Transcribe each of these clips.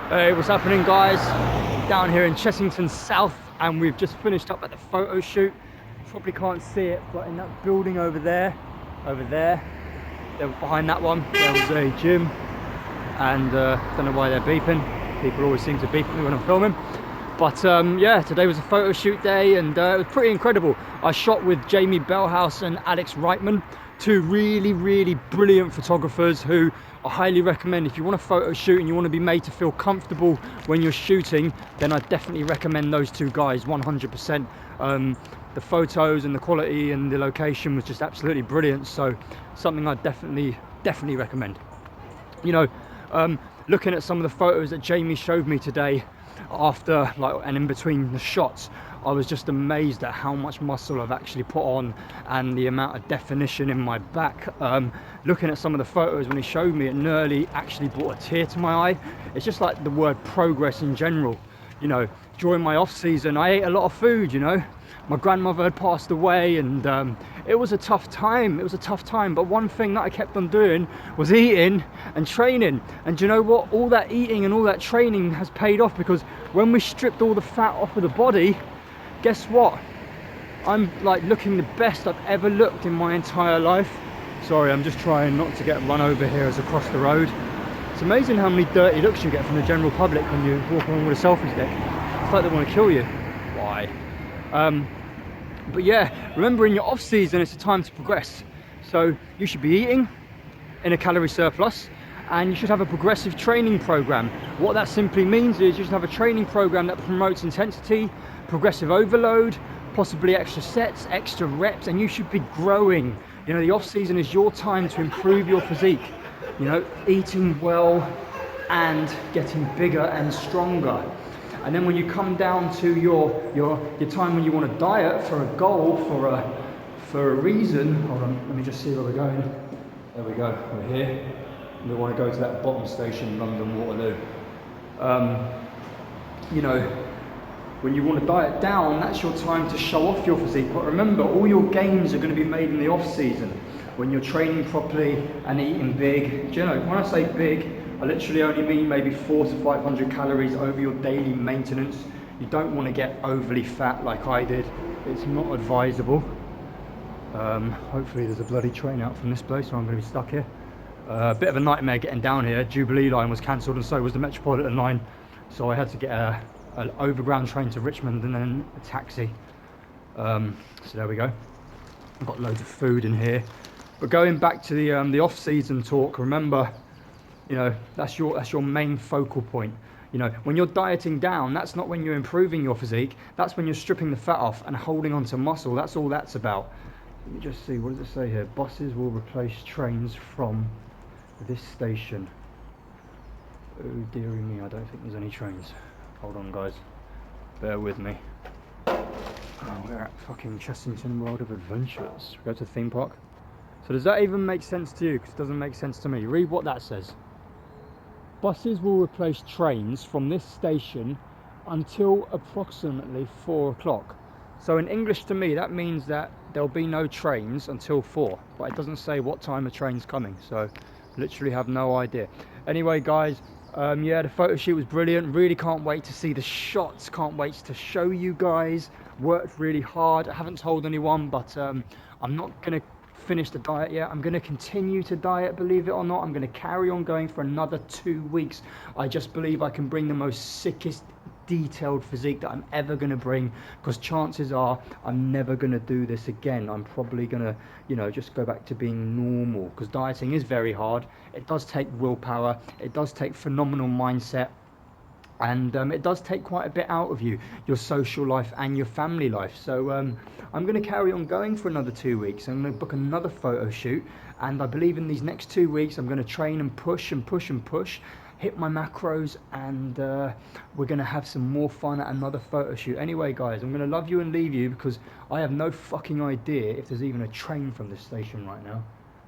Hey, what's happening, guys? Down here in Chessington South, and we've just finished up at the photo shoot. Probably can't see it, but in that building over there, behind that one, there was a gym, and don't know why they're beeping. People always seem to beep me when I'm filming. But yeah, today was a photo shoot day, and it was pretty incredible. I shot with Jamie Bellhouse and Alex Reitman, two really brilliant photographers who I highly recommend. If you want a photo shoot and you want to be made to feel comfortable when you're shooting, then I definitely recommend those two guys 100%. The photos and the quality and the location was just absolutely brilliant, so something I definitely recommend. You know, looking at some of the photos that Jamie showed me today after, like, and in between the shots, I was just amazed at how much muscle I've actually put on and the amount of definition in my back. Looking at some of the photos when he showed me, it nearly actually brought a tear to my eye. It's just like the word progress in general. You know, during my off season, I ate a lot of food, you know. My grandmother had passed away, and it was a tough time. It was a tough time, but one thing that I kept on doing was eating and training. And do you know what? All that eating and all that training has paid off, because when we stripped all the fat off of the body, guess what? I'm like looking the best I've ever looked in my entire life. Sorry, I'm just trying not to get run over here as I cross the road. It's amazing how many dirty looks you get from the general public when you walk along with a selfie stick. It's like they want to kill you. Why? But yeah, remember, in your off season, it's a time to progress. So you should be eating in a calorie surplus, and you should have a progressive training program. What that simply means is you should have a training program that promotes intensity, progressive overload, possibly extra sets, extra reps, and you should be growing. You know, the off season is your time to improve your physique. You know, eating well and getting bigger and stronger. And then when you come down to your time when you want to diet for a goal, for a reason. Hold on, let me just see where we're going. There we go, we're here. We want to go to that bottom station, London Waterloo. You know, when you want to diet down, that's your time to show off your physique. But remember, all your gains are going to be made in the off season, when you're training properly and eating big. Do you know, when I say big, I literally only mean maybe 400 to 500 calories over your daily maintenance. You don't want to get overly fat like I did. It's not advisable. Hopefully there's a bloody train out from this place, or I'm going to be stuck here. A bit of a nightmare getting down here. Jubilee line was cancelled, and so was the Metropolitan line, so I had to get an overground train to Richmond and then a taxi. So there we go. I've got loads of food in here. But going back to the off-season talk, remember, you know, that's your main focal point. You know, when you're dieting down, that's not when you're improving your physique. That's when you're stripping the fat off and holding on to muscle. That's all that's about. Let me just see, what does it say here? Buses will replace trains from this station. Oh dearie me, I don't think there's any trains. Hold on, guys, bear with me. Oh, we're at fucking Chessington World of Adventures. We go to the theme park. So does that even make sense to you? Because it doesn't make sense to me. Read what that says. Buses will replace trains from this station until approximately 4 o'clock. So in English, to me, that means that there'll be no trains until 4, but it doesn't say what time a train's coming, so literally have no idea. Anyway, guys, yeah, the photo shoot was brilliant. Really can't wait to see the shots, can't wait to show you guys. Worked really hard. I haven't told anyone, but I'm not gonna finish the diet yet. I'm going to continue to diet, believe it or not. I'm going to carry on going for another 2 weeks. I just believe I can bring the most sickest detailed physique that I'm ever going to bring, because chances are I'm never going to do this again. I'm probably going to, you know, just go back to being normal, because dieting is very hard. It does take willpower. It does take phenomenal mindset. And it does take quite a bit out of you, your social life and your family life. So I'm going to carry on going for another 2 weeks. I'm going to book another photo shoot, and I believe in these next 2 weeks I'm going to train and push and push and push, hit my macros, and we're going to have some more fun at another photo shoot. Anyway, guys, I'm going to love you and leave you, because I have no fucking idea if there's even a train from this station right now.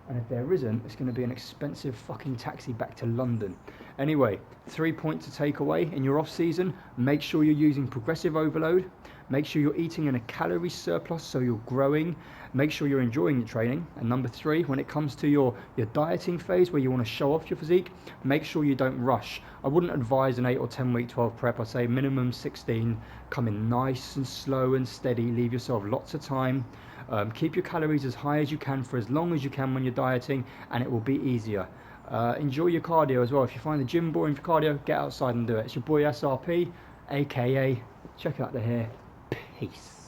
And if there isn't, it's going to be an expensive fucking taxi back to London. Anyway, 3 points to take away in your off season. Make sure you're using progressive overload. Make sure you're eating in a calorie surplus so you're growing. Make sure you're enjoying your training. And number 3, when it comes to your dieting phase where you want to show off your physique, make sure you don't rush. I wouldn't advise an 8 or 10 week 12 prep. I'd say minimum 16. Come in nice and slow and steady. Leave yourself lots of time. Keep your calories as high as you can for as long as you can when you're dieting, and it will be easier. Enjoy your cardio as well. If you find the gym boring for cardio, get outside and do it. It's your boy SRP, aka check out the hair. Peace.